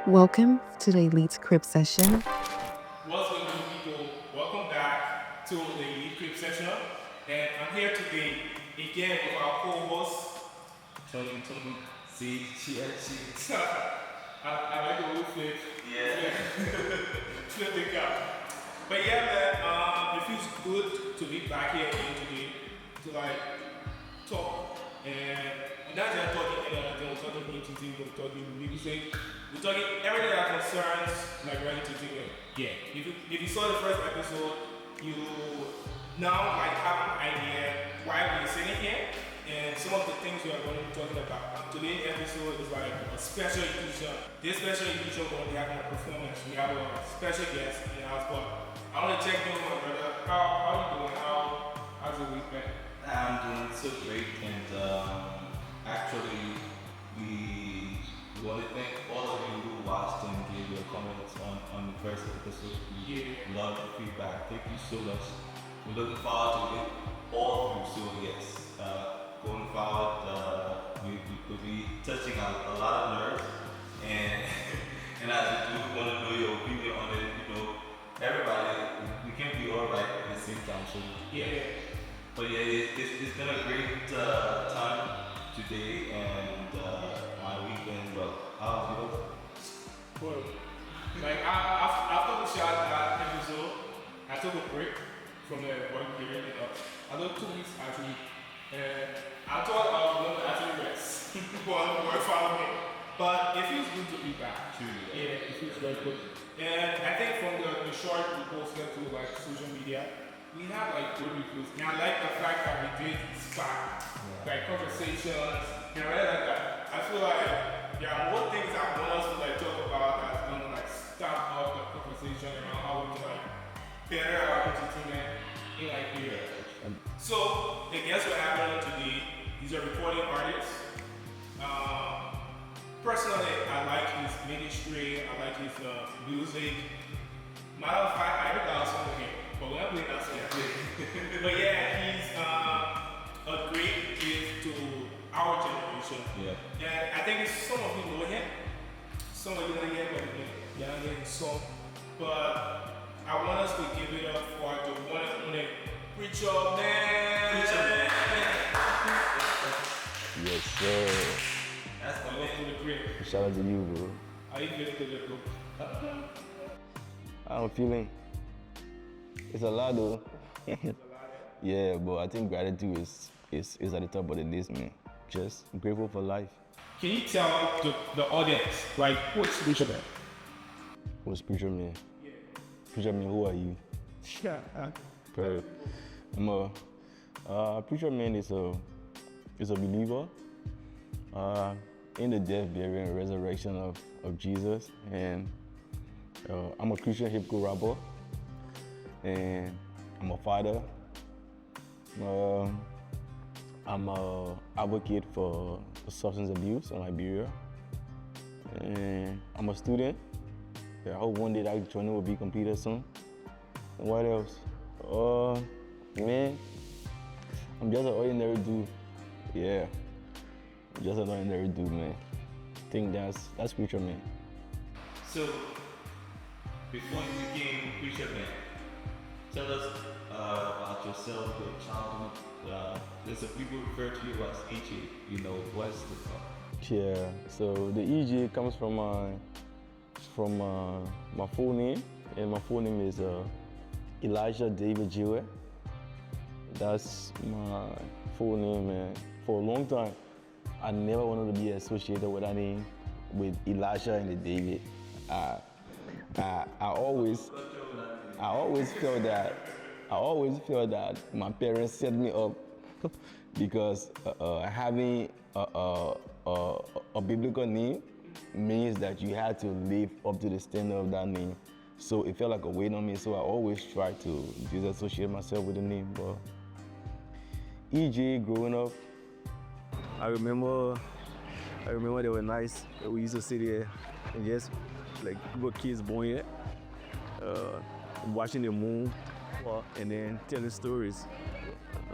Welcome to the Elite Crib session. What's going on, people? Welcome back to the Elite Crib session. And I'm here today again with our co-host, Tony. See, cheers. I like the whole flip. Yeah. Flip the cup. But yeah, man, it feels good to be back here again today to talk and not just talking we're talking entertainment, we're talking music, we're talking everything that concerns entertainment. Yeah. If you saw the first episode, you now have an idea why we're sitting here and some of the things we are going to be talking about. Today's episode is like a special edition. This special edition we're going to be having a performance. We have a special guest in the house, but I want to check in with my brother. How you doing? How's the week been? I'm doing so great, and actually, we want to thank all of you who watched and gave your comments on the first episode. We love the feedback. Thank you so much. We're looking forward to it all through. So yes, going forward, we'll be touching on a lot of nerves, and and I do want to know your opinion on it. Everybody, we can't be all right at the same time. So yeah. But yeah, it's been a great time today, and my weekend. Well, how was yours? Cool. After the shot that episode, I took a break from the work period. I took 2 weeks actually, and I thought I was going to actually rest while work followed me. But it feels good to be back. Too. Yeah, it feels very good. And I think from the short we posted to social media, we have good reviews. And I like the fact that we did spark conversations. And I really like that. I feel like there are more things I want us to talk about that's gonna start off the conversation around how we can better our entertainment in here. So the guests we're having today, he's a recording artist. Personally, I like his ministry, I like his music. Matter of fact, I think I was over here. But we're not playing that song. But yeah, he's a great gift to our generation. Yeah. And I think some of you know him. Some of you know him, but you're not hearing his song. But I want us to give it up for the one and only Preacha Man. Preacha Man. Yes, sir. That's the left to the grip. Shout out to you, bro. How you feeling to the group? I'm feeling. It's a lot, though. Yeah, but I think gratitude is at the top of the list, man. Just grateful for life. Can you tell the audience, what's Preacha Man? What's Preacher Man? Yeah. Preacher Man, who are you? Yeah. I'm Preacher Man is a believer in the death, burial, and resurrection of Jesus, and I'm a Christian hip-hop rapper, and I'm a father. I'm an advocate for substance abuse in Liberia, and I'm a student. Yeah, I hope one day that journey will be completed soon. And what else? Man, I'm just an ordinary dude. Yeah, I'm just an ordinary dude, man. I think that's Preacher Man. So, before you became Preacha Man, tell us about yourself, your childhood. There's some people refer to you as EJ. What's the thought? Yeah, so the EJ comes from my full name, and my full name is Elijah David Jewett. That's my full name, man. For a long time, I never wanted to be associated with that name, with Elijah and the David. I always felt that my parents set me up because having a biblical name means that you had to live up to the standard of that name. So it felt like a weight on me, so I always tried to disassociate myself with the name. But EJ, growing up, I remember they were nice. We used to sit here and just we were kids born here, watching the moon, and then telling stories.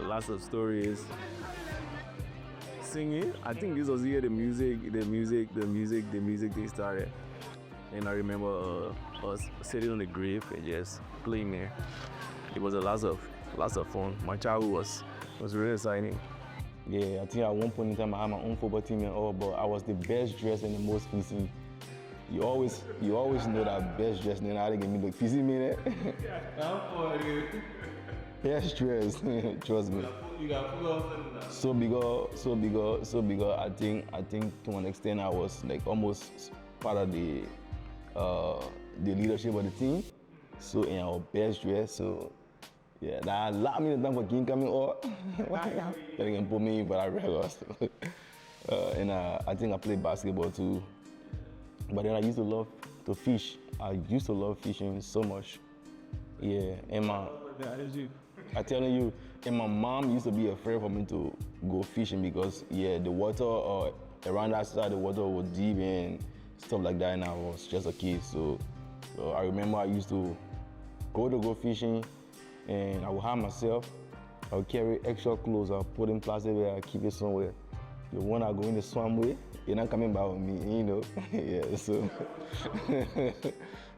Lots of stories. Singing. I think this was here the music they started. And I remember us sitting on the grave and just playing there. It was lots of fun. My childhood was really exciting. Yeah, I think at one point in time I had my own football team and all, but I was the best dressed and the most physical. You always know that best dressed, and I didn't give me the physical minute. I'm for you. Best dressed, trust me. You got put on that. So because I think to an extent I was like almost part of the leadership of the team. So in our best dress, so yeah, that allowed me the time for King coming up. They can put me in for that record. And I think I played basketball too. But then I used to love to fish. I used to love fishing so much. Yeah, and I telling you, and my mom used to be afraid for me to go fishing because the water around that side, the water was deep and stuff like that, and I was just a kid. So I remember I used to go fishing, and I would have myself. I would carry extra clothes. I put in plastic where I keep it somewhere. The one I go in the swam with, you're not coming back with me, you know. Yeah, so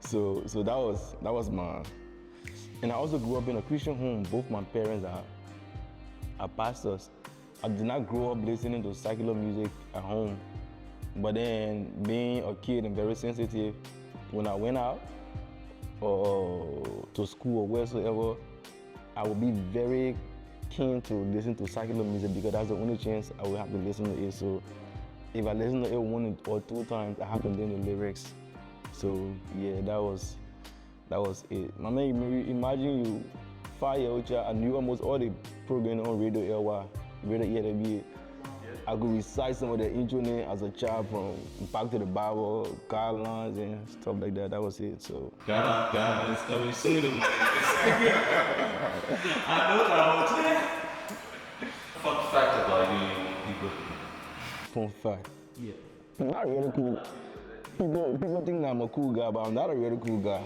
so that was my. And I also grew up in a Christian home. Both my parents are pastors. I did not grow up listening to secular music at home. But then being a kid and very sensitive, when I went out or to school or wheresoever, I would be very keen to listen to secular music because that's the only chance I would have to listen to it. So if I listen to it one or two times, I have to learn the lyrics. So yeah, that was it. My man, imagine you 5-year-old child, I knew almost all the programs on Radio LY, Radio ELB. I could recite some of the intro names as a child from Back to the Bible, guidelines and stuff like that. That was it. So God, and stuff. You see them. I know that one. Fun fact about you, people. Fun fact. Yeah. I'm not really cool. People think I'm a cool guy, but I'm not a really cool guy.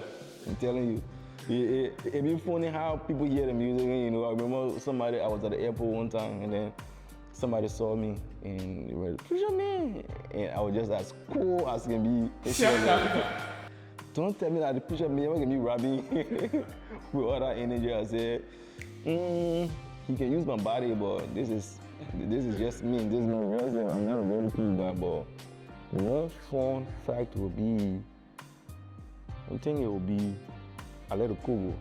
I'm telling you. It be funny how people hear the music. And, you know, I remember I was at the airport one time, and then somebody saw me and they were, Preacha Man, and I was just as cool as can be. Don't tell me that the Preacha Man can be rapping with all that energy. I said, he can use my body, but this is just me. This is my real self. I'm not a very cool guy, but one fun fact will be, I think it will be, I let it cool.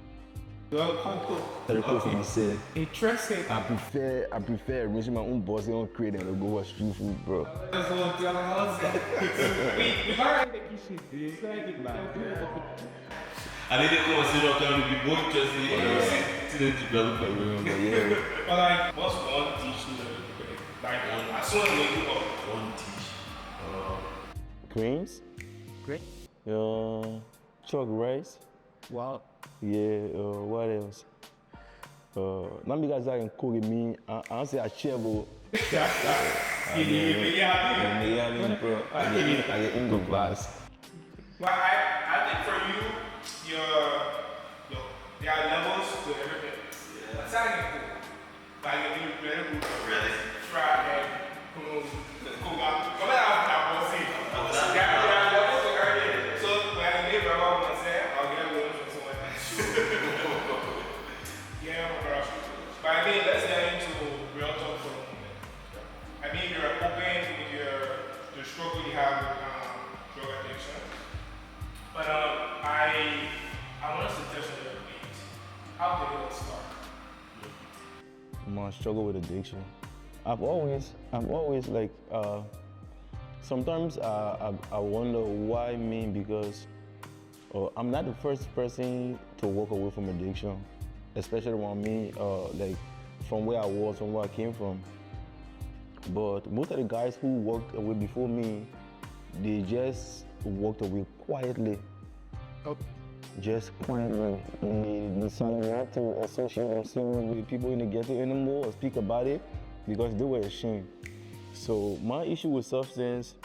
Well, cool. Let it cool for myself. Interesting. I prefer arranging my own boss and create and go with street food, bro. That's what I'm telling us. We already think you should do it. I didn't consider coming to be more interested to the development. Yeah. But like, what's one dish you like? I saw it when you got one dish. Greens? Great. Chalk rice. Wow. Yeah, what else? Not because I can cook it me. I say a chevo. Yeah, Bro. I get in the glass. Well, I think for you, there are levels to everything. Yeah. That's how you cook. Like if you very good, really fried egg, cook out. Come out that bossy. There are levels to everything. So when I give my mom and say, I'll get a little from someone else. Yeah, bro. But I mean, let's get into real talk for a moment. I mean, you're open with the struggle you have with drug addiction. But I want us to touch on your beat. How did it all start? My struggle with addiction. I've always like, sometimes I wonder why me, because I'm not the first person to walk away from addiction, especially around me, like from where I was, from where I came from. But most of the guys who walked away before me, they just walked away quietly. Oh. Just quietly. They decided not to associate themselves with people in the ghetto anymore or speak about it because they were ashamed. So my issue with substance,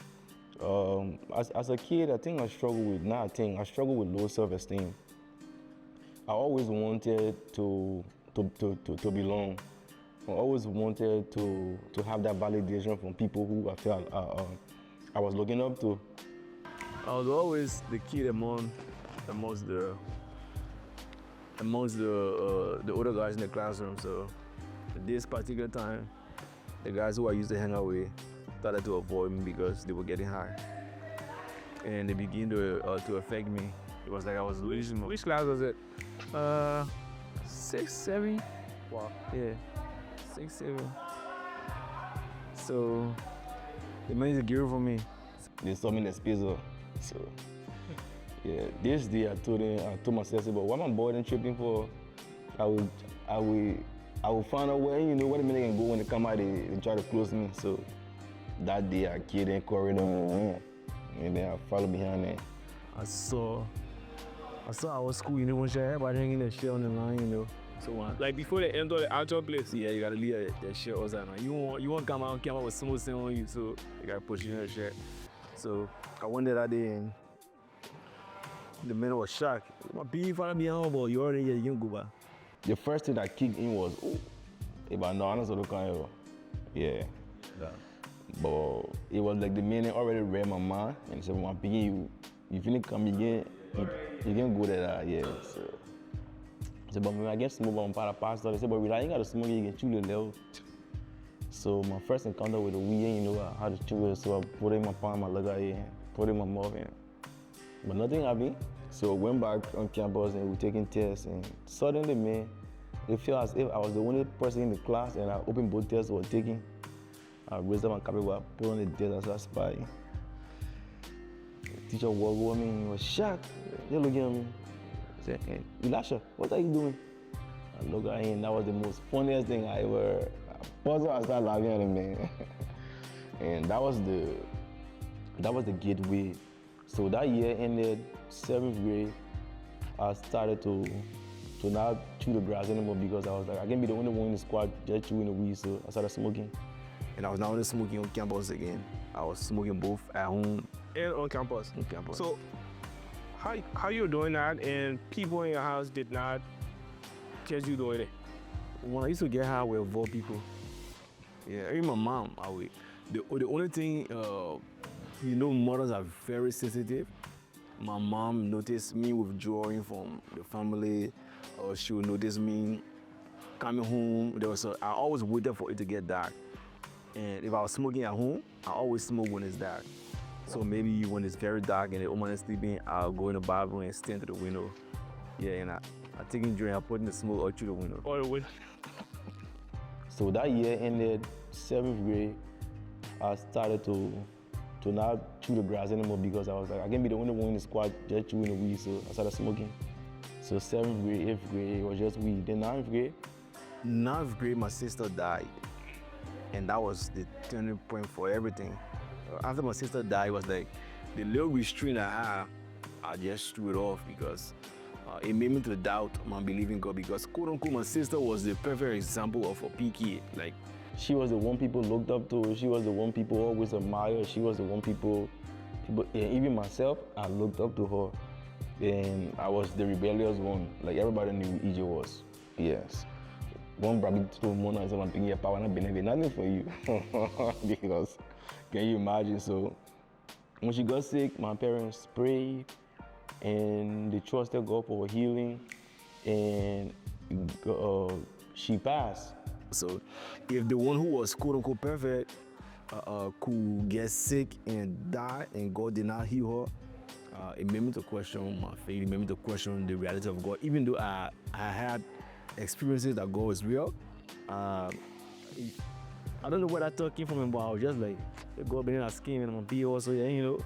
as a kid, I struggled with low self-esteem. I always wanted to belong. I always wanted to have that validation from people who I felt I was looking up to. I was always the kid amongst the older guys in the classroom. So at this particular time, the guys who I used to hang out with started to avoid me because they were getting high, and they began to affect me. It was like I was losing. Which class was it? 6, 7. Wow. Yeah, 6, 7. So they managed to give it for me. They saw me in the space, so yeah. This day I told myself, but what my boy tripping for? I will find out where where the minute can go when they come out. They try to close me. So that day I killed and corridor and then I followed behind them. I saw our school, when everybody hanging their shit on the line, So Like before they enter the actual place. yeah, you gotta leave that shit outside. You won't come out with someone saying on you, so you gotta push in that shit. So I went there that day and the man was shocked. My baby father be home, but you already here, you can go back. The first thing that kicked in was, but no, I'm not going to yeah. But it was like the man already read my mind and said, my baby, you finna come again, you can go there, yeah. So I said, but I get smoke on para pastor. They said, but we ain't got to smoke, you get chewed level. So my first encounter with the weed, I had to chew it, so I put it in my palm, my leg and put it in my mouth. But nothing happened. So I went back on campus and we were taking tests, and suddenly, man, it felt as if I was the only person in the class and I opened both tests we were taking. I raised up my copy, I put on the desk as a spy. The teacher walked over me and he was shocked. He looking at me. He said, hey, Elisha, what are you doing? I looked at him, that was the most funniest thing I ever. I started laughing at him, man. And that was the gateway. So that year ended 7th grade. I started to not chew the grass anymore because I was like, I can't be the only one in the squad just chewing the weed, so I started smoking. And I was not only smoking on campus again, I was smoking both at home And on campus. and campus. So how you doing that and people in your house did not catch you doing it? When I used to get high, I would avoid people. Yeah, even my mom, I would. The only thing, mothers are very sensitive. My mom noticed me withdrawing from the family, or she would notice me coming home. I always waited for it to get dark. And if I was smoking at home, I always smoke when it's dark. So maybe when it's very dark and the woman is sleeping, I'll go in the bathroom and stand to the window. Yeah, and I take a drink, I put in the smoke or through the window. Or the window. So that year ended 7th grade. I started to not chew the grass anymore because I was like, I can't be the only one in the squad just chewing the weed, so I started smoking. So 7th grade, 8th grade, it was just weed. Then 9th grade, my sister died. And that was the turning point for everything. After my sister died, it was like the little restraint I had, I just threw it off because it made me to doubt my belief in God because quote unquote my sister was the perfect example of a PK. Like she was the one people looked up to, she was the one people always admired, she was the one people and even myself, I looked up to her. And I was the rebellious one. Like everybody knew who EJ was. Yes. One probably told Mona and someone thinking, "Power not benefit nothing for you," because can you imagine? So when she got sick, my parents prayed and they trusted God for healing, and she passed. So if the one who was quote unquote perfect could get sick and die, and God did not heal her, it made me to question my faith. It made me to question the reality of God, even though I had experiences that God is real. I don't know where that thought came from, but I was just like, God been in our skin and I'm be also,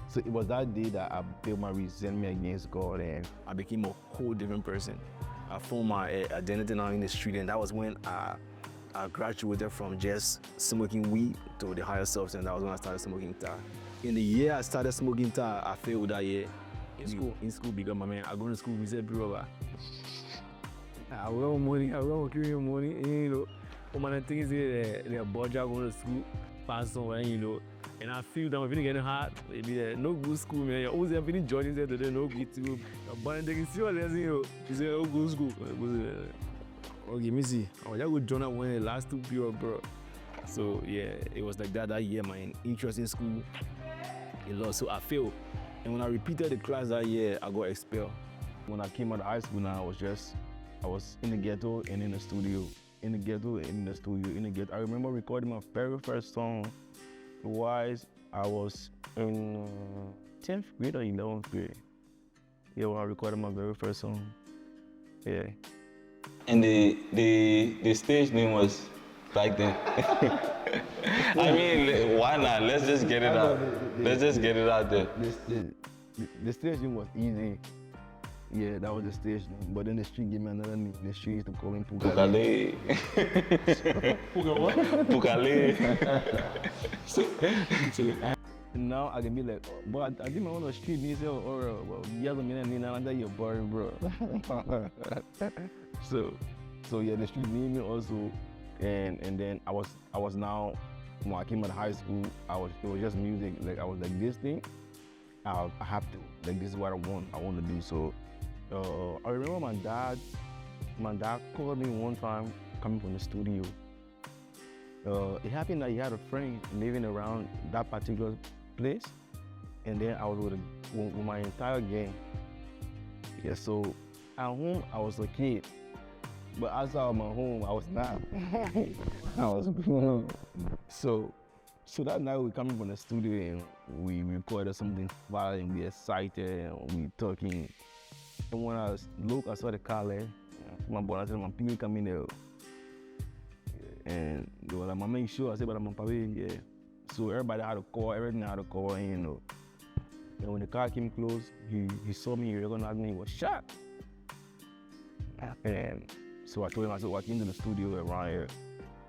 So it was that day that I built my resentment against God and I became a whole different person. I found my identity now in the street, and that was when I graduated from just smoking weed to the higher self, and that was when I started smoking tar. In the year I started smoking tar, I failed that year. In school because my man, I go to school, we said, bro, I got money, I got carrying money, and one of the things is they're budget going to school, pass somewhere, and I feel that I'm feeling getting hot, maybe no good school, man. You're always feeling Jordan said today, no good school. But they can see what they're saying, you say, oh, good school. Okay, me see. I was just go join up when the last 2 period, bro. So yeah, it was like that year, my interest in school, a lot. So I failed. And when I repeated the class that year, I got expelled. When I came out of high school now, I was in the ghetto and in the studio. In the ghetto and in the studio, in the ghetto. I remember recording my very first song was I was in 10th grade or 11th grade. Yeah, when I recorded my very first song. Yeah. And the stage name was back then. I mean, why not? Let's just get it out. Let's just get it out there. The stage name was easy. Yeah, that was the stage name. But then the street gave me another name. The street used to call him Pukale. Puka what? Pukale. Now I can be like, but I did my own street name or yeah, the minute name under your bar, bro. So yeah, the street name also, and then I was now when I came out of high school, it was just music. Like I was like, this thing, I have to. Like this is what I want to do. So I remember my dad called me one time coming from the studio. It happened that he had a friend living around that particular place, and then I was with my entire gang. Yeah, so at home I was a kid, but outside of my home I was not. I was grown. So that night we coming from the studio and we recorded something fire and we excited and we talking. And when I look, I saw the car there. My boy, I said, my people coming there. And they were like, Mama, you sure? I said, but I'm probably, yeah. So everybody had a call, everything had a call, and you know. And when the car came close, he saw me, he recognized me, he was shot. And so I told him, I said, well, I came to the studio around here.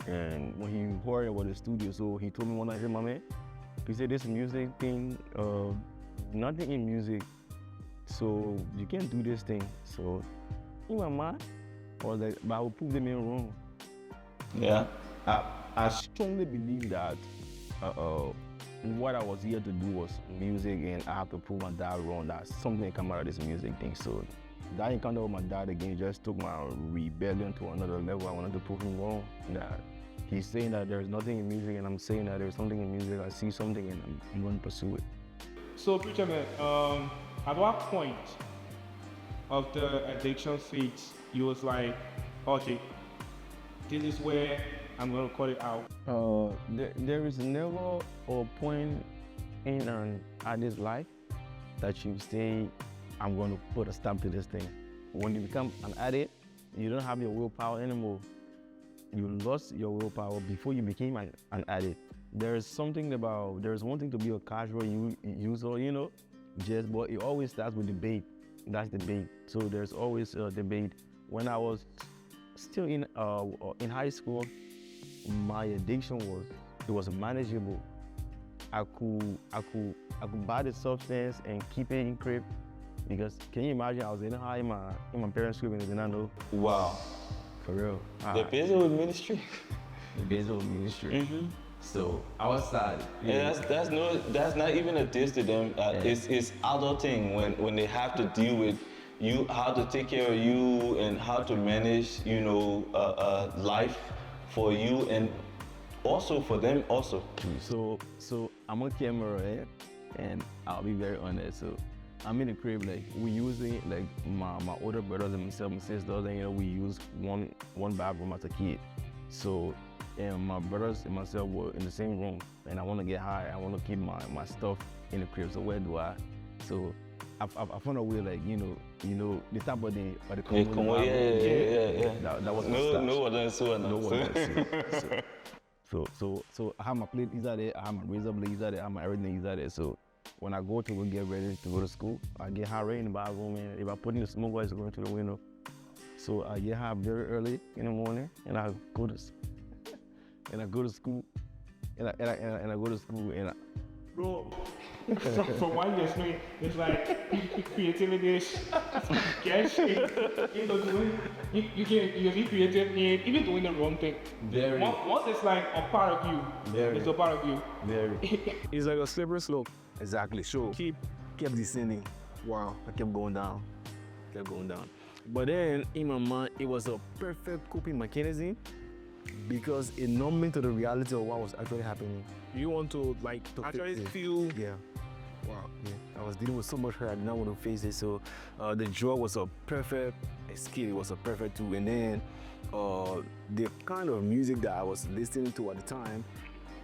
And when he heard about the studio, so he told me one night, he said, my man, he said, this music thing, nothing in music, so you can't do this thing. So in my mind, I was like, but I will prove them wrong. Yeah. I strongly believe that what I was here to do was music, and I have to prove my dad wrong that something come out of this music thing. So that encounter with my dad again just took my rebellion to another level. I wanted to prove him wrong. That he's saying that there's nothing in music, and I'm saying that there's something in music. I see something, and I'm going to pursue it. So, Preacha Man, at what point of the addiction phase you was like, okay, this is where I'm gonna cut it out? There is never a point in an artist's life that you say, I'm going to put a stamp to this thing. When you become an addict, you don't have your willpower anymore. You lost your willpower before you became an addict. There's one thing to be a casual user, you know, but it always starts with debate. That's debate. So there's always a debate. When I was still in high school, my addiction was manageable. I could buy the substance and keep it in crib, because can you imagine, I was in high in my parents' crib and they did not know. Wow. For real. They're busy with ministry. Mm-hmm. So I was sad. Yeah, that's not even a diss to them. It's adulting when they have to deal with you, how to take care of you and how to manage, you know, life for you and also for them also. So I'm on camera, right? And I'll be very honest. So I'm in the crib, like we usually, like my older brothers and myself and sisters, and you know, we use one bathroom as a kid. So and my brothers and myself were in the same room, and I want to get high. I want to keep my stuff in the crib. So where do I? So I found a way, like you know the type of the yeah. That was no one else. So I have my plate inside there. I have my razor blade inside there. I have my everything inside there. So when I go to get ready to go to school, I get high right in the bathroom, and if I put in the smoke, it's going to the window. So I get high very early in the morning, and I go to school. And I go to school, and I go to school, and Bro, from what you're saying, it's like creativity is cash. You know, you can be creative and even doing the wrong thing. Very. Once it's like a part of you, it's a part of you. Very. It's like a slippery slope. Exactly. So kept descending. Wow. I kept going down. But then in my mind, it was a perfect coping mechanism, because it numbed me to the reality of what was actually happening. You want to actually feel. Yeah. Wow. Yeah. was dealing with so much hurt. I did not want to face it. So the drug was a perfect escape. It was a perfect tool. And then the kind of music that I was listening to at the time,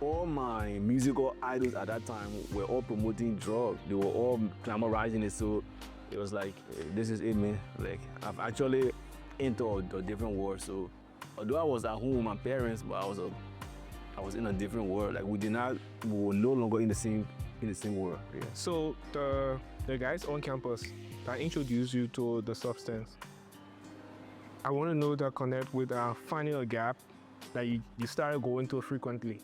all my musical idols at that time were all promoting drugs. They were all glamorizing it. So it was like, this is it, man. Like, I've actually entered a different world. So although I was at home with my parents, but I was in a different world. Like, we were no longer in the same world. Yeah. So the guys on campus that introduced you to the substance, I want to know the connect with finding a gap that you started going to frequently.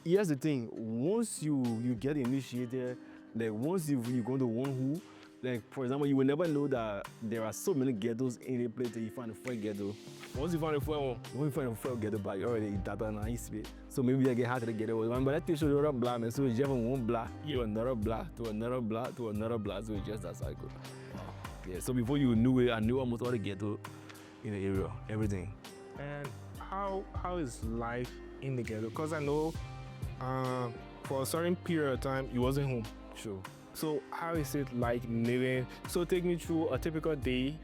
Here's the thing, once you get initiated, like once you go to one who, like for example, you will never know that there are so many ghettos in a place that you find a first ghetto. Once you find a first ghetto, but you already that on east space. So maybe I get hard to the ghetto. But that takes you to another block, man. So it's just from one block to another block to another block to another block. So it's just that cycle. Yeah. So before you knew it, I knew almost all the ghetto in the area, everything. And how is life in the ghetto? Because I know for a certain period of time you wasn't home. Sure. So how is it like living? So take me through a typical day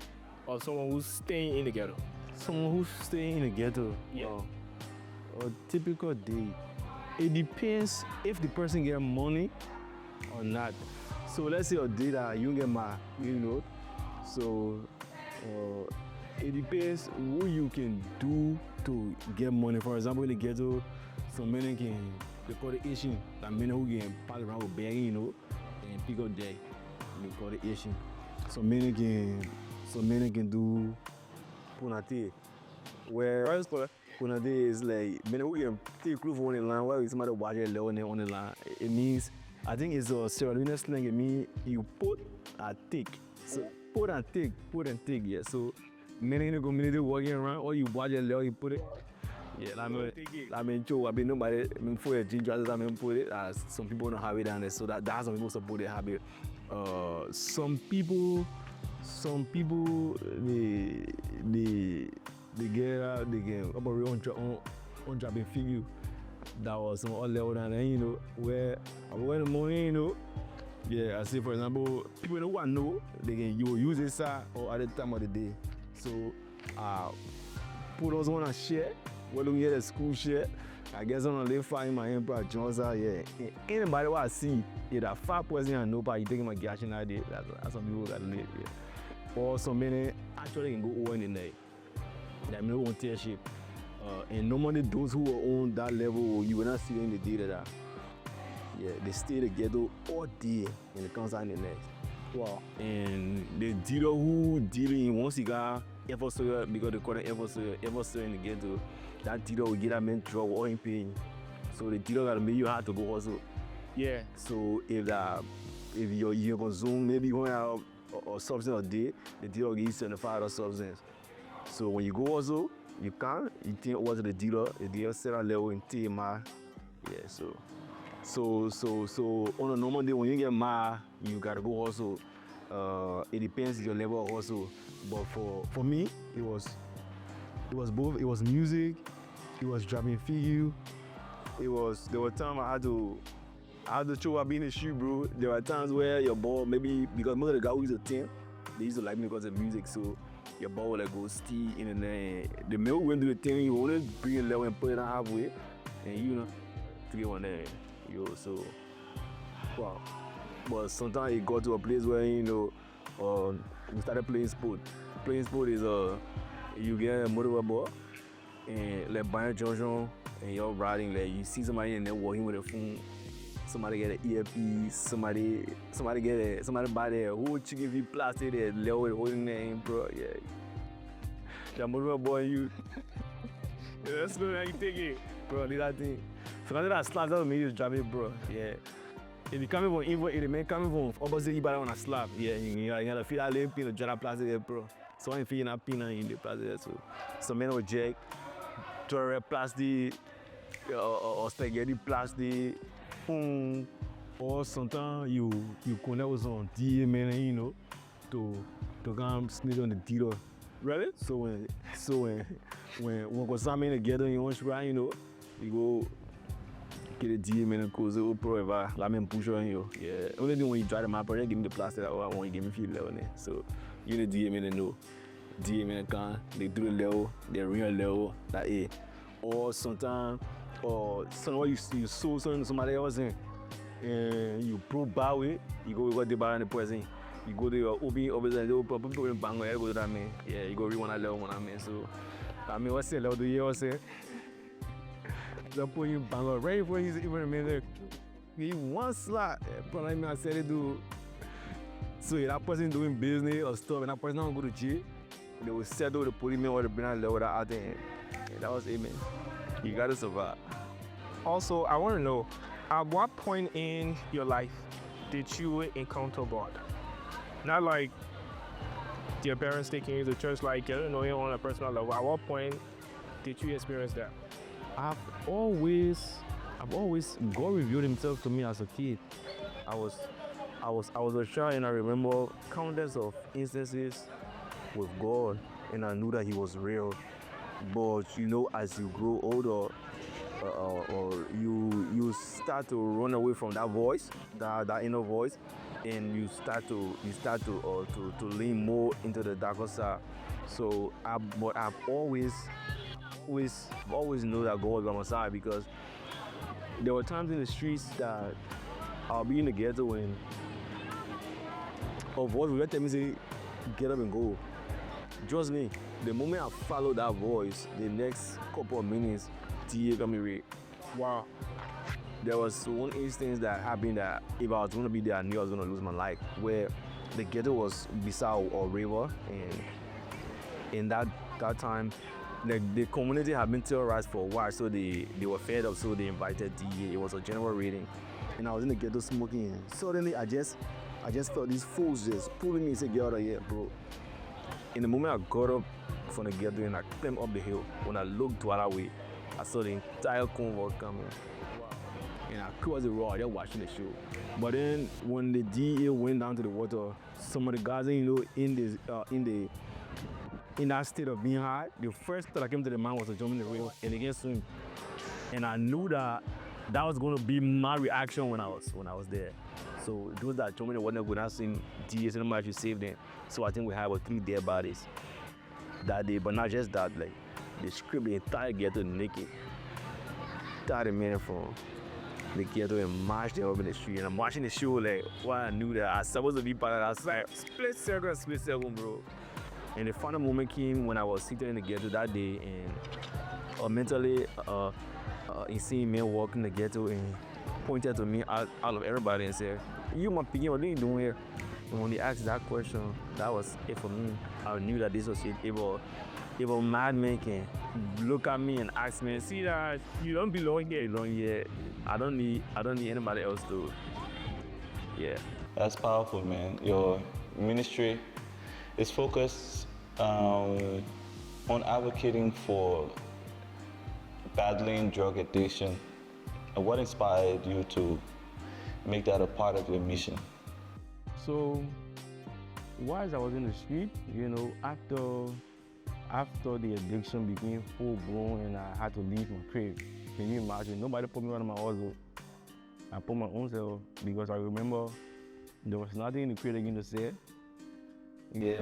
of someone who's staying in the ghetto. Someone who's staying in the ghetto. Yeah. A typical day. It depends if the person get money or not. So let's say a day that you get mad, you know. So it depends what you can do to get money. For example, in the ghetto, some men they call it Asian. That men who can pass around with bag, you know, and pick up there. They call it Asian. Some men can do punate. Where punate is like men who can take clothes on the line while somebody watch it on the line. It means, I think it's a Sierra Leone slang. It means you put and take. So put and take, yeah. So men in the community walking around, or you watch it, you put it. Yeah, I mean, nobody, for a ginger, put it. Some people don't have it down there, so that's some people support the habit. Some people, they get about on job in figure. That was some other level down there, you know, where I went in the morning, you know. Yeah, I say for example, people don't want to know you will use this or at the time of the day. So put us on a share. We're looking at the school share. I guess I'm gonna live fine in my empire, Johnson. Yeah. Anybody what I see, if that fat person and nobody taking my gas in that day, that's some people that live. Yeah. Or some many actually can go over in the night. That means won't tear shape. And normally those who are on that level, you will not see them in the day that. Yeah, they stay together all day and it comes out in the next. Wow. And the dealer who dealing in one cigar, ever so because they call it ever so in the ghetto, that dealer will get that man drug or in pain. So the dealer gotta make you hard to go hustle. Yeah. So if you consume maybe you want to have a substance a day, the dealer will give you 75 of substance. So when you go hustle, you think over to the dealer set a level in TMI. Yeah, so on a normal day when you get mad, you gotta go hustle. It depends on your level of hustle. But for me, it was both. It was music, it was dropping figure. There were times I had to show up in the shoe, bro. There were times where your ball, maybe because most of the guys who used to team, they used to like me because of music. So your ball would like go steal in the net. The milk went to the team, you only bring it low and put it on halfway, and you know, to get one there. So wow. But sometimes it got to a place where, you know, we started playing sport. Playing sport is you get a motor ball and like buying junction and you're riding, like you see somebody in there walking with a phone, somebody get an earpiece, somebody buy their whole chicken feet plastic there, level holding their name, bro. Yeah. That motor ball and you. Yeah, that's good how you take it. Bro, leave that thing. So when that slap, that will make you drop it, bro. Yeah. If you coming from evil, if the man coming from opposite, you better want to slap. Yeah, you gotta feel that little pin to drop plastic there, bro. So when you feel that pin in the plastic there, so some men will jack, throw plastic, or spaghetti plastic, or sometimes you connect with some DA man, you know, to come sneak on the dealer. Really? So when something together, you want to try, you know, you go get a DM in a cause it will provide la même push on you. Yeah. Only thing when you try to my project, give me the plastic that I want you give me feel level. So you need DM in the know. DM in the can, they do the level, they real level, that A. Or sometimes or somewhere you saw somebody else in and you pro bow it, you go with the bar in the present. You go to your OB over there, you put in bang or go to that man. Yeah, you go read one level one man. So I mean what's the level do you say? The put in bang or right before he's even a minute. He one slot, but I mean I said it do. So if that person doing business or stuff and that person don't go to jail, they will settle the policeman or the brand level that out there. Yeah, that was it, man. You gotta survive. Also, I want to know, at what point in your life did you encounter God? Not like your parents taking you to church, like you don't know him on a personal level. At what point did you experience that? I've always God revealed himself to me as a kid. I was a child and I remember countless of instances with God and I knew that he was real. But you know, as you grow older, or you start to run away from that voice, that inner voice, and you start to lean more into the darker side. So but I've always know that God was by my side because there were times in the streets that I'll be in the ghetto and a voice will tell me say, get up and go. Trust me, the moment I follow that voice, the next couple of minutes, TA got me ready. Wow. There was one instance that happened that if I was gonna be there, I knew I was gonna lose my life. Where the ghetto was beside a river, and in that time, the community had been terrorized for a while, so they were fed up, so they invited DA. It was a general reading, and I was in the ghetto smoking. And suddenly, I just felt these fools just pulling me and said, "Get out of here, bro." In the moment I got up from the ghetto and I climbed up the hill, when I looked the other way, I saw the entire convoy coming. Wow. And I crossed the road, just watching the show. But then when the DA went down to the water, some of the guys, in that state of being high, the first thought that came to the mind was to jump in the river and again swim. And I knew that was going to be my reaction when I was there. So those that told me they weren't going to see DA, so nobody should save them. So I think we had about 3 dead bodies that day, but not just that, like they stripped the entire ghetto naked. 30 men from the ghetto and marched them up in the street. And I'm watching the show like, why I knew that I was supposed to be part of that side. Split circle, bro. And the final moment came when I was sitting in the ghetto that day and mentally insane man walked in the ghetto and pointed to me out of everybody and said, "You my piggy, what are you doing here?" And when they asked that question, that was it for me. I knew that this was it. If a madman can look at me and ask me, "See that you don't belong here. I don't need anybody else to." Yeah. That's powerful, man. Your ministry is focused on advocating for battling drug addiction. And what inspired you to make that a part of your mission? So, whilst I was in the street, you know, after the addiction became full blown and I had to leave my crib, can you imagine? Nobody put me on my hustle. I put my own self because I remember there was nothing in the crib again to say. Yeah,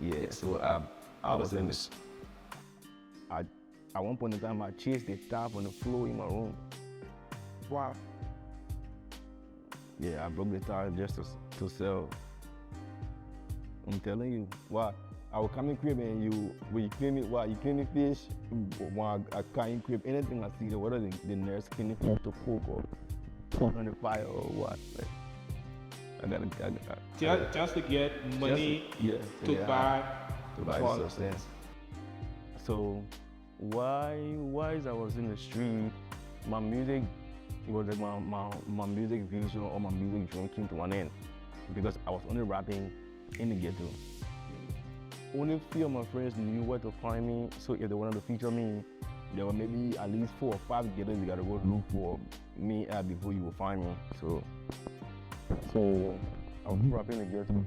yeah, so I was in this. At one point in time, I chased the tap on the floor in my room. Wow. Yeah, I broke the tire just to sell. I'm telling you, why? I will come in crib and when you clean it, you clean the fish, when I come in crib, anything I see, whether the nurse cleaning fish to cook or put on the fire or what. Like, just to get money to buy substance. So why I was in the street, my music, it was like my music vision or my music journey came to an end because I was only rapping in the ghetto. Only few of my friends knew where to find me, so if they wanted to feature me, there were maybe at least 4 or 5 ghettos you gotta go look for me before you will find me. So I was rapping in the ghetto.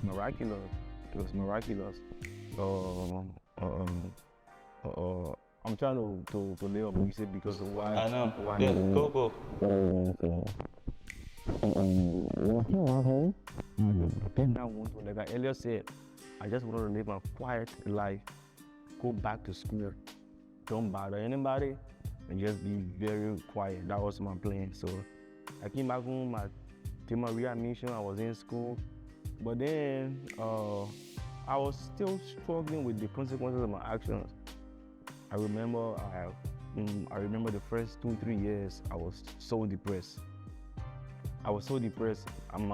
Miraculous. It was miraculous. um, um, I'm trying to lay up music because of why. I know. Why? Yeah, go, go. Then I want to, like I earlier said, I just want to live a quiet life, go back to school, don't bother anybody, and just be very quiet. That was my plan. So I came back home, I did my readmission, I was in school, but then I was still struggling with the consequences of my actions. I remember the first 2-3 years I was so depressed. And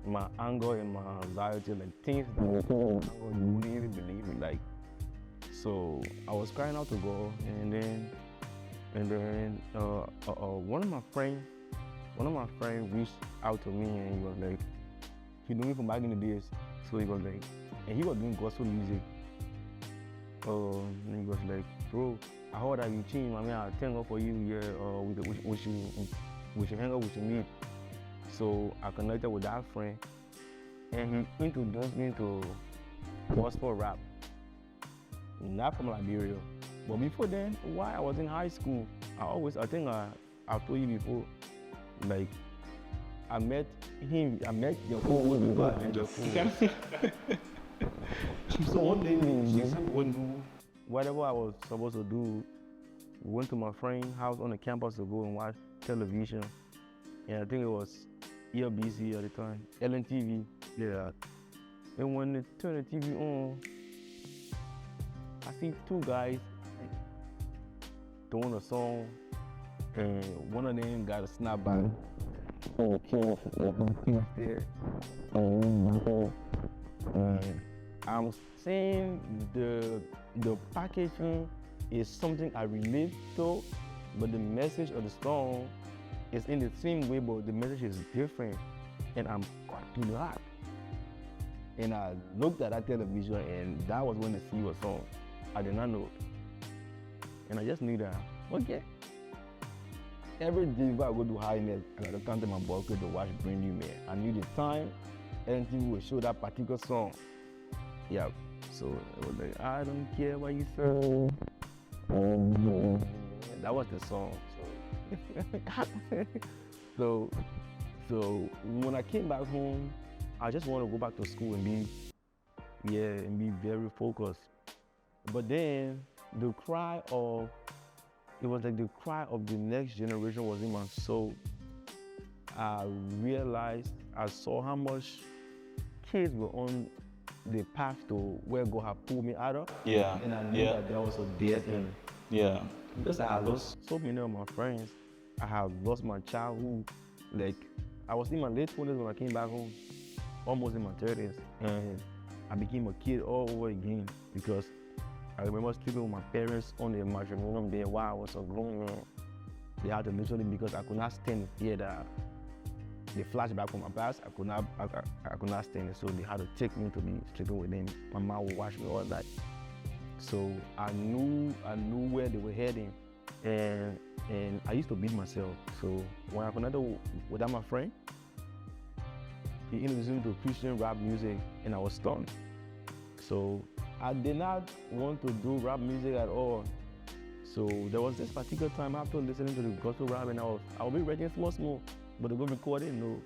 my anger and my anxiety, like things that you wouldn't even believe it. Like, so I was crying out to God, and then one of my friends reached out to me, and he was like, he knew me from back in the days, so he was like, and he was doing gospel music. And he was like, bro, I heard that you changed, I mean, I thank God for you, yeah, we should hang out with your mate. So I connected with that friend, and he introduced me to gospel rap, not from Liberia. But before then, while I was in high school, I think I told you before, like, I met your co-host before I met your co-host. So one day, she said, whatever I was supposed to do, we went to my friend's house on the campus to go and watch television. And I think it was ELBC at the time, LNTV, yeah. And when they turned the TV on, I see two guys doing a song, and one of them got a snapback. I'm saying the packaging is something I relate to, but the message of the song is in the same way, but the message is different, and I'm got to that. And I looked at that television, and that was when the C was on. I did not know it. And I just knew that, okay. Every day before I go to Highness, I got to come to my bucket to watch Brand New Man. I knew the time NTV would show that particular song. Yeah, so it was like, I don't care what you say. That was the song. So when I came back home, I just wanted to go back to school and be very focused. But then the cry of the next generation was in my soul. I realized, I saw how much kids were on the path to where God had pulled me out of. Yeah. And I knew that was a dead end. Yeah. Because I lost so many of my friends. I have lost my childhood. Like, I was in my late 20s when I came back home, almost in my 30s. And I became a kid all over again because I remember sleeping with my parents on the matrimonium there while I was a grown man. They had to literally, because I could not stand to hear the flashback from my past. I could not stand it, so they had to take me to be sleeping with them. My mom would watch me all that. So I knew where they were heading, and I used to beat myself. So when I connected with that my friend, he introduced me to Christian rap music, and I was stunned. So I did not want to do rap music at all. So there was this particular time after listening to the gospel rap, and I would be writing small, but to go record it, no.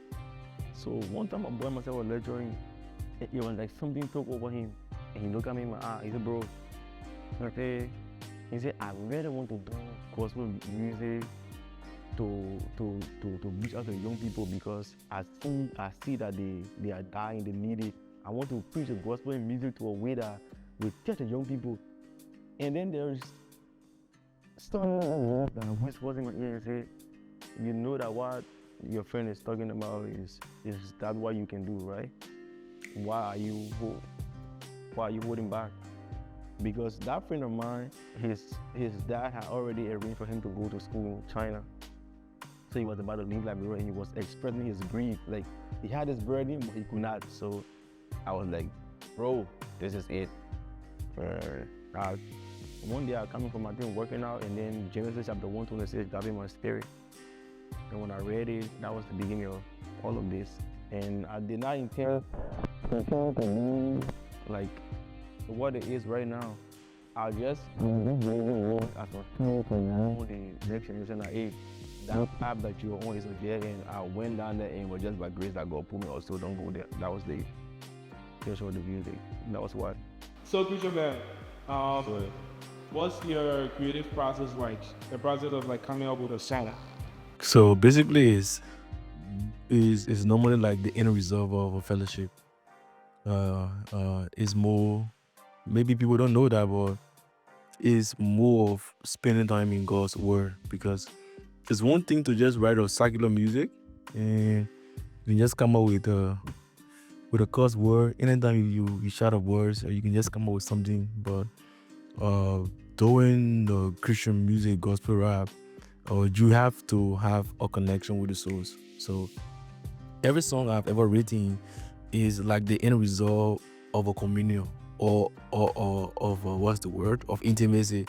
So one time my boy myself was lecturing, and it was like something took over him, and he looked at me in my eye. He said, bro, okay. He said, I really want to do gospel music to reach out to young people, because I see that they are dying, they need it. I want to preach the gospel music to a way that will touch the young people. And then there's stuff that whispers in my ear and say, you know that what your friend is talking about is that what you can do, right? Why are you holding back? Because that friend of mine, his dad had already arranged for him to go to school in China. So he was about to leave Liberia, and he was expressing his grief. Like, he had his burden, but he could not. So I was like, bro, this is it. One day I come from my thing working out, and then Genesis chapter 1:26 got in my spirit. And when I read it, that was the beginning of all of this. And I did not intend to like what it is right now, I just after the next generation of age, that path that you're on is there, and I went down there and was just by grace that God put me, or still don't go there. That was the just what the music. That was what. So, Preacha Man, what's your creative process like? The process of like coming up with a song. So basically, is normally like the inner resolve of a fellowship. Is more, maybe people don't know that, but is more of spending time in God's word, because it's one thing to just write a secular music and you can just come up with a God's word. Anytime you shout up words, or you can just come up with something. But doing the Christian music, gospel rap, you have to have a connection with the source. So every song I've ever written is like the end result of a communion, or of what's the word, of intimacy.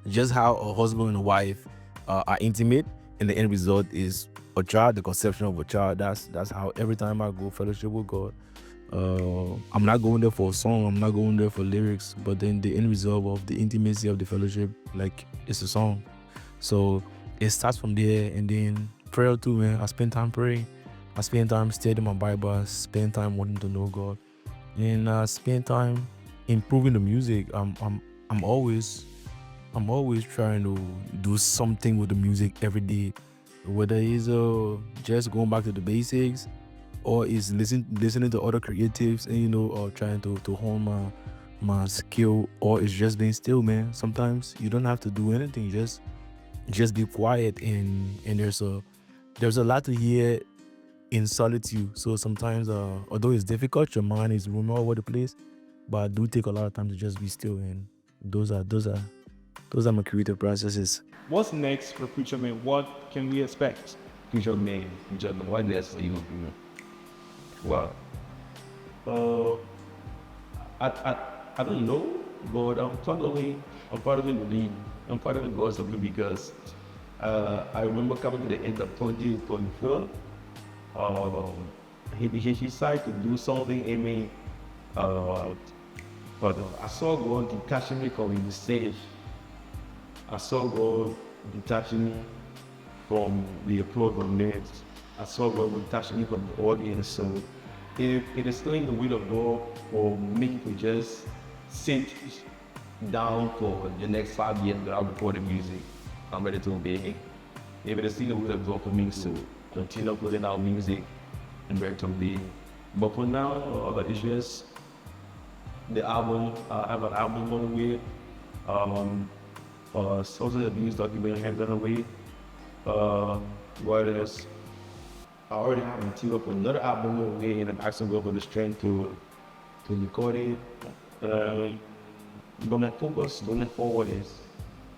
Just how a husband and a wife are intimate, and the end result is a child, the conception of a child. That's how every time I go fellowship with God, I'm not going there for a song, I'm not going there for lyrics, but then the end result of the intimacy of the fellowship, like, it's a song. So it starts from there, and then prayer too, man. I spend time praying, I spend time studying my Bible, I spend time wanting to know God, and I spend time improving the music. I'm always trying to do something with the music every day, whether it's just going back to the basics, or is listening to other creatives, and or trying to hone my skill, or it's just being still, man. Sometimes you don't have to do anything, just be quiet, and there's a lot to hear in solitude. So sometimes, although it's difficult, your mind is roaming all over the place, but I do take a lot of time to just be still, and those are my creative processes. What's next for Preacha Man? What can we expect? Preacha Man, what next for you? Well, I don't know, but I'm part of the belief. I'm part of the God's of it, because I remember coming to the end of 2024. He decided to do something in me, but I saw God detaching me from the stage. I saw God detaching me from the applause of men. I saw God detaching me from the audience. So if it is still in the will of God for me to just sit down for the next 5 years without recording music, I'm ready to obey. If it is still the will of God for me to continue putting out music, I'm ready to obey. But for now, it's just the album. I have an album on the way. Social abuse documentary have done away. What else? I already have a team up with another album on the way, and I'm asking God for the strength to record it. But my focus going forward is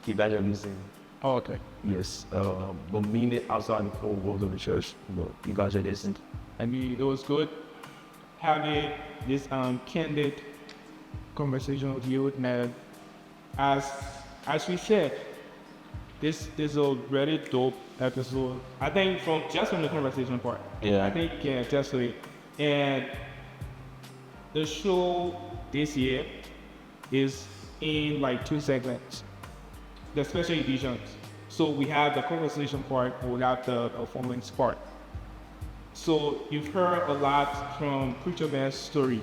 evangelism. Oh, okay. Yes, but meaning outside the four walls of the church, evangelism. I mean, it was good having this candid conversation with you, man. As we said, this is a really dope episode. I think from the conversation part. Yeah. I think you can attest to it. And the show this year is in like 2 segments, the special editions. So we have the conversation part, and we have the performance part. So you've heard a lot from Preacha Man's story,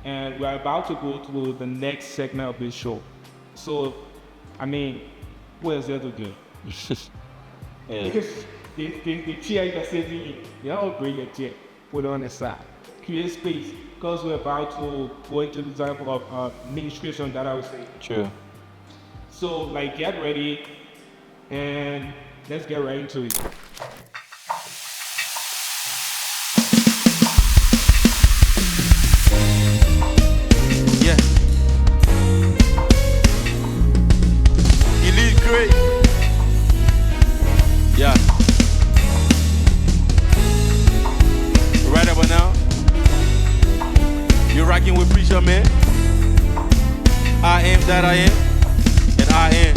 and we're about to go to the next segment of this show. So, I mean, what is there to do? The chair you're sitting in, you don't bring your chair, put it on the side. Create space, because we're about to go into the example of administration that I would say. True. So, like, get ready, and let's get right into it. Yeah. He lead great. Yeah. Right about now, you're rocking with Preacha Man. I am that I am, and I am.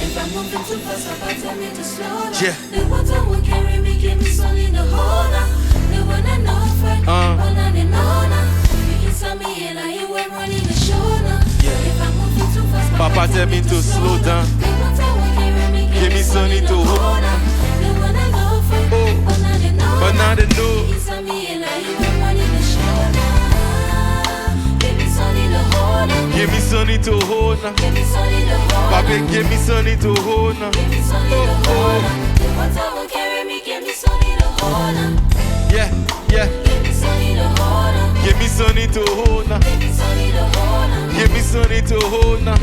If I'm moving too fast, I tell me to slow down. Yeah. The water will carry me, give me solid the holder. The one I know for, one I didn't know now. You can Papa tell me to slow down. Give me something to hold. But now they know. Give me something to hold now. Papa, give me something to hold now. Yeah, yeah. Give me something to hold now. Give me something to hold now.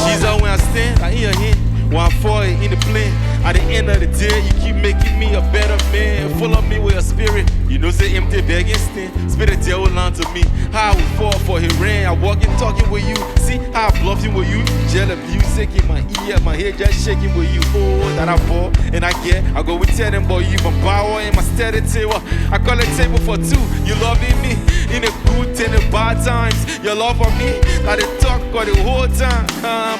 Jesus, when I stand, I hear him. When I fall in the plane, at the end of the day, you keep making me a better man. Full of me with your spirit. You know, say empty begging stand. Spirit devil onto me. How I would fall for his rain. I walk and talking with you. See how I bluffing with you. Jelly music in my ear, my head just shaking with you. Oh, that I fall and I get. I go with telling boy, you my power and my steady table. I call it table for two. You loving me in the good and the bad times. Your love for me, like the talk for the whole time.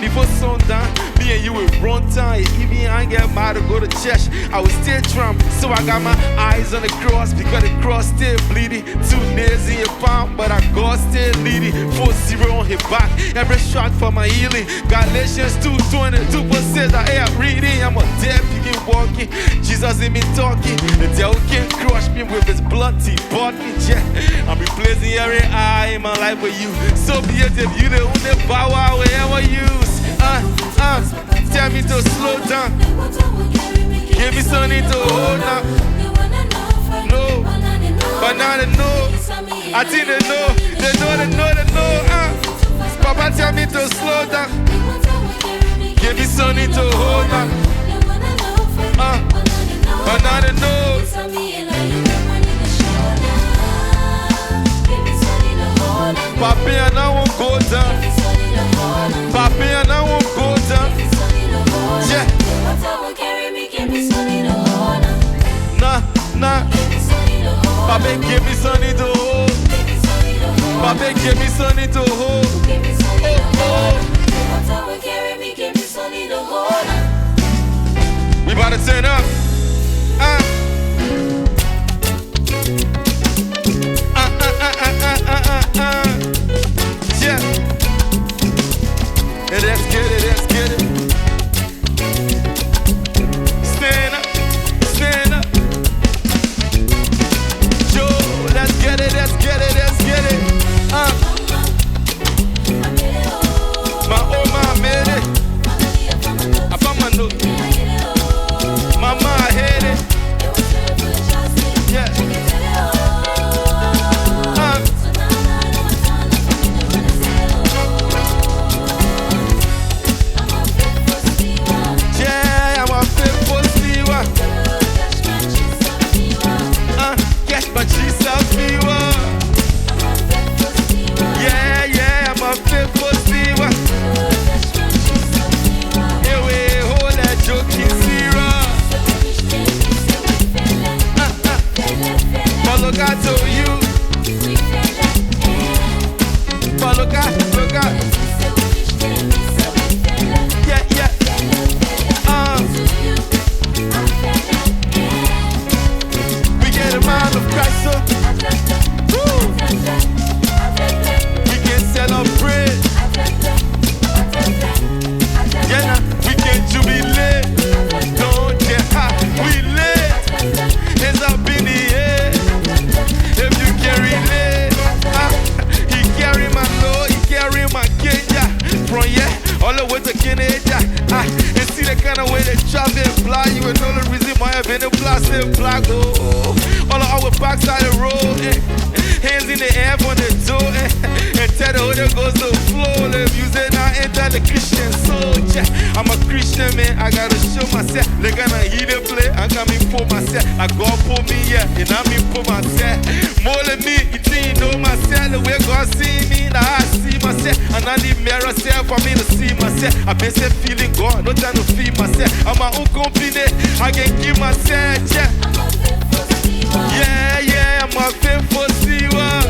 Before sundown, me and you will run time. Even I ain't get mad to go to church. I will still trump. So I got my eyes on the cross because the cross still bleeding. 2 nails in your palm, but I God still leading. 4-0 on his back. Every shot for my healing. Galatians 2:22% I am reading. I'm a dead begin walking. Jesus in me talking. The devil can't crush me with his blood. He bought me. Yeah. I'm replacing every eye in my life with you. So be it if you the only power I will ever use. Tell me to slow down. Give me something to hold now. No, but now they know. I think they know. They know. Papa tell me to slow down. Give me something to hold now. But now they know. Papi and I won't go down. Papi and I won't go down. Yeah. Nah. Papi give me something to hold. Papi give me something to hold. We about to turn up. Yeah. Let's get it. Stand up. Yo, let's get it. My made it. I found my note. Mama, I hate it. Yeah. Yeah, I'm a faithful stealer. Catch my Jesus fever. Yeah, I'm a faithful stealer. Yeah, we hold that joking zero. But look out to you. But look out. Yeah. We get a mind of Christ, so woo. We can celebrate. Yeah, nah, we can jubilate. Don't get high, we live. Hands up in the air. If you can relate, he carry my load, he carry my Kenya. From all the way to Canada. And see the kind of way they travel and fly. You will know the reason why I've been a plastic black. All of our backside the road. Hands in the air on the door. And tell the Holy Ghost to flow. The music now enter the Christian soul. I'm a Christian man, I gotta show myself. They're gonna hear the play, I got me for myself. I God pull me, yeah, and I me for myself. More than me, it's you know myself. The way God see me, now I see myself. And I need mirror self for me to see myself. I been say feeling God, no time to feel myself. I'm my own company, I can give myself, yeah. Yeah, I'm a faithful stealer.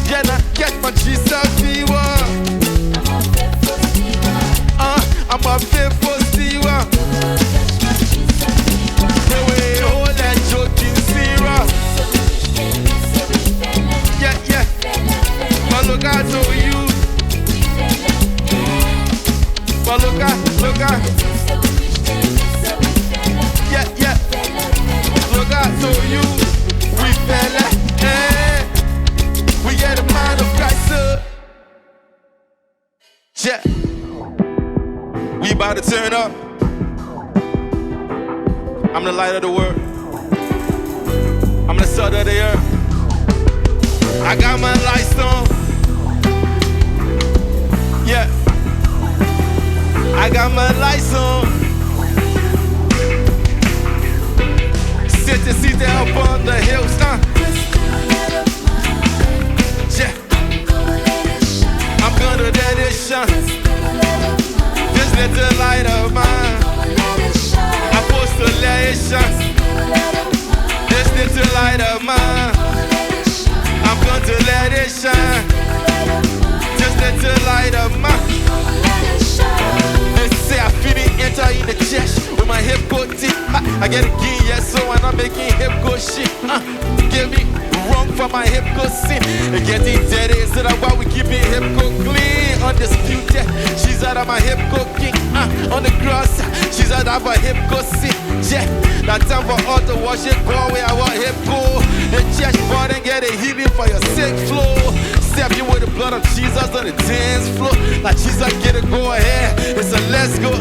Yeah, now catch my Jesus fever. I'm a faithful stealer. The way hold that joy. out to you. But look out. Yeah. Look out to you. We fella, we get the mind of Christ, yeah. We about to turn up. I'm the light of the world. I'm the salt of the earth. I got my lights on. Yeah. I got my lights on. Sit up on the hills, huh? Yeah. I'm gonna let it shine. This little light of mine. I'm supposed to let it shine. This little light of mine. I'm going to let it shine. Just little light of mine. They say I feel it enter in the chest with my hip go deep. I get a key, yes, so when I'm making hip go shit. Get me wrong for my hip go sin. It getting dirty, so that's why we keep it hip go clean. Undisputed, she's out of my hip go king. On the cross, she's out of my hip go sin. Yeah, that time for all to wash it, go away, I want hip go. The church board and get a healing for your sick flow. Step you with the blood of Jesus on the dance floor. Like Jesus, get it, go ahead. It's a let's go,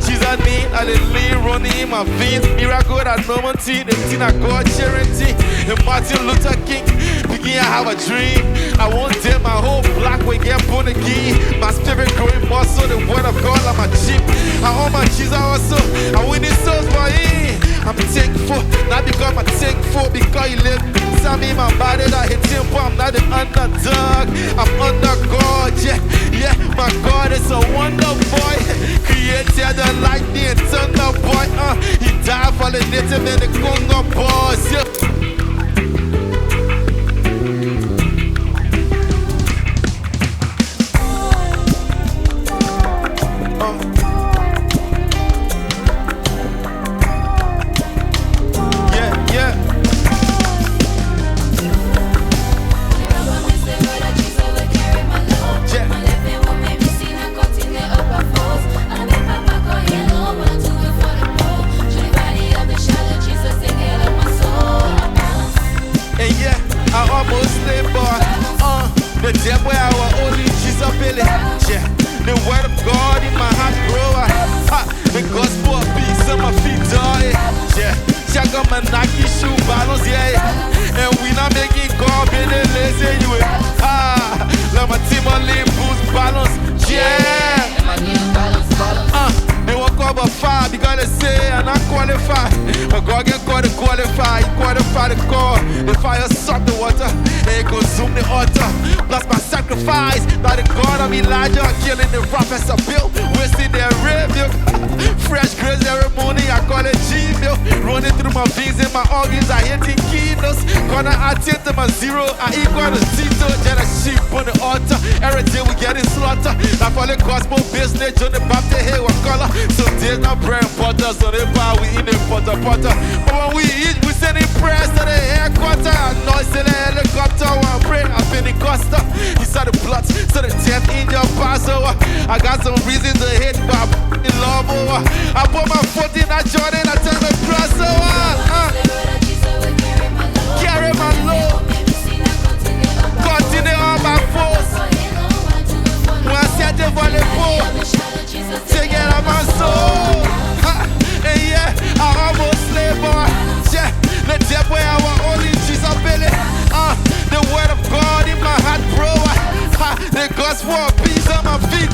She's a need, I did lean running in my veins. Miracle that no one tea, the teen I got charity. And Martin Luther King, begin I have a dream. I won't dare my whole block will get born again. My spirit growing more so the word of God like my jeep. I own my Jesus also, I win these souls for him. I'm thankful, not because I'm thankful, because you live inside me, my body that hit tempo. I'm not the underdog, I'm under God, yeah, my God is a wonder boy. Created the lightning and thunder boy, he died for the native and the Congo boys, yeah. The devil our only Jesus belly. Yeah, the word of God in my heart grower. The gospel of peace on my feet die. Yeah, check out my Nike shoe balance, yeah. And we not making God be the lazy you. Let my team on leave boost balance, yeah. They walk over fire because they say I'm not qualified. But God can call the qualified, qualify the call. The fire suck the water, and it consume the altar. Plus my sacrifice, by the God of Elijah, killing the prophets of Bill, wasting their review. Fresh grace every morning, I call it G-Milk. Running through my veins and my organs, I hitting keynotes. Gonna attend to my zero, I equal to Tito. Just a sheep on the altar, every day we getting slaughtered. I follow gospel business, John the Baptist, hey, what color? So there's no bread and butter, so they buy, we eat the butter. But when we eat, we sending prayers to the headquarters. I know it's in the helicopter, one pray, I'm Pentecostal. He saw the blood, so the death in your Passover. I got some reason to hate, but in love over. I put my foot in that Jordan, I turn the crossover. Carry my load, continue on my force. When I set the volleyball, take it out my soul. And yeah, I almost slave boy. Yeah, the devil our only Jesus belly. The word of God in my heart, bro. The gospel of peace on my feet,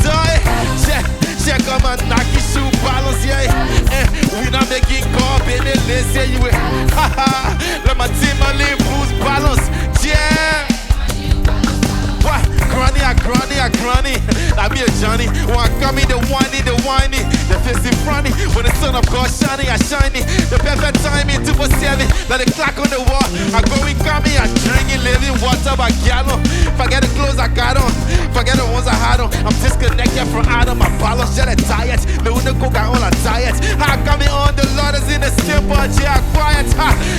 yeah. Check out my Nike shoe balance, yeah. We not making God be the lazy, you. Let my team only boost balance, yeah. What? Granny. I be a Johnny. When I come in, the whiny. The face in front when the sun of God shining, I shiny. The perfect timing, 247. Like the clock on the wall. I go in, coming, I drinking, living water by gallon. Forget the clothes I got on. Forget the ones I had on. I'm disconnected from Adam. My balance, jet a diet. No coke, I on a diet. I coming on, the Lord is in the simple, yeah, quiet.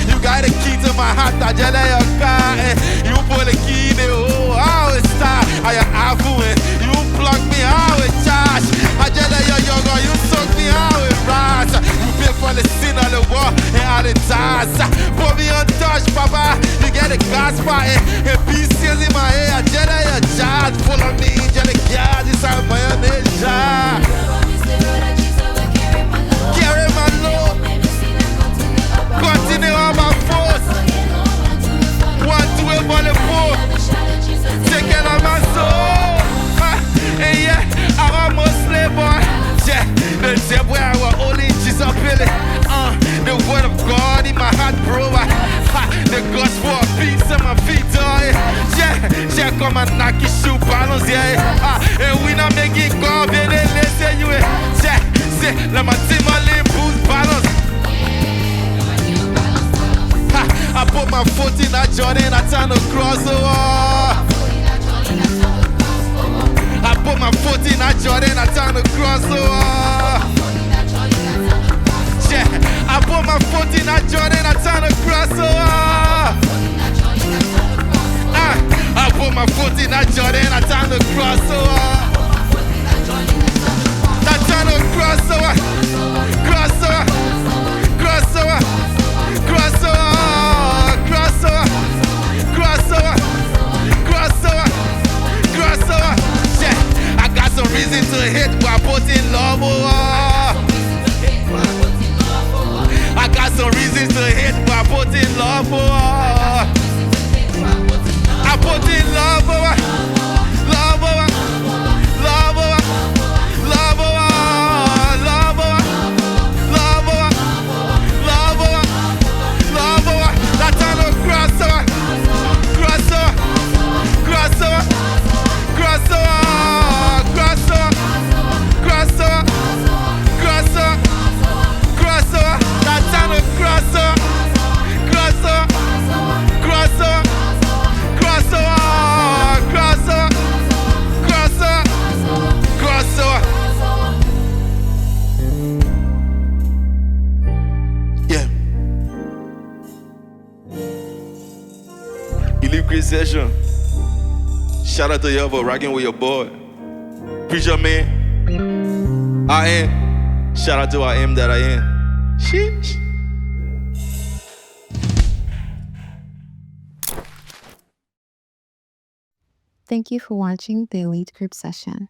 You got the key to my heart, I just let your car. You pull the key, the whole house star. I my Nike shoe balance, yeah. And we not making call, baby, let's say you say, let my Timberland boots balance. I put my foot in that Jordan, I turn across the wall. I put my foot in that Jordan, I turn across the wall. Yeah, I put my foot in that Jordan, I turn across the wall. I put my foot in that Jordan, I turn across the wall. I turn across the wall, cross the wall, cross the wall, cross the wall, cross the wall, cross the wall, cross the wall, cross the wall. Yeah, I got some reason to hate, but I put in love. I got some reasons to hate, but I put in love. I put in love, love, love, love, love, love, love, love. That's on the crossover, crossover, crossover, crossover, crossover, crossover, crossover, crossover. That's on the crossover, crossover, crossover. Yeah. Elite Great Session. Shout out to you for rocking with your boy. Preacha Man. I am. Shout out to I am that I am. Sheesh. Thank you for watching the Elite Group Session.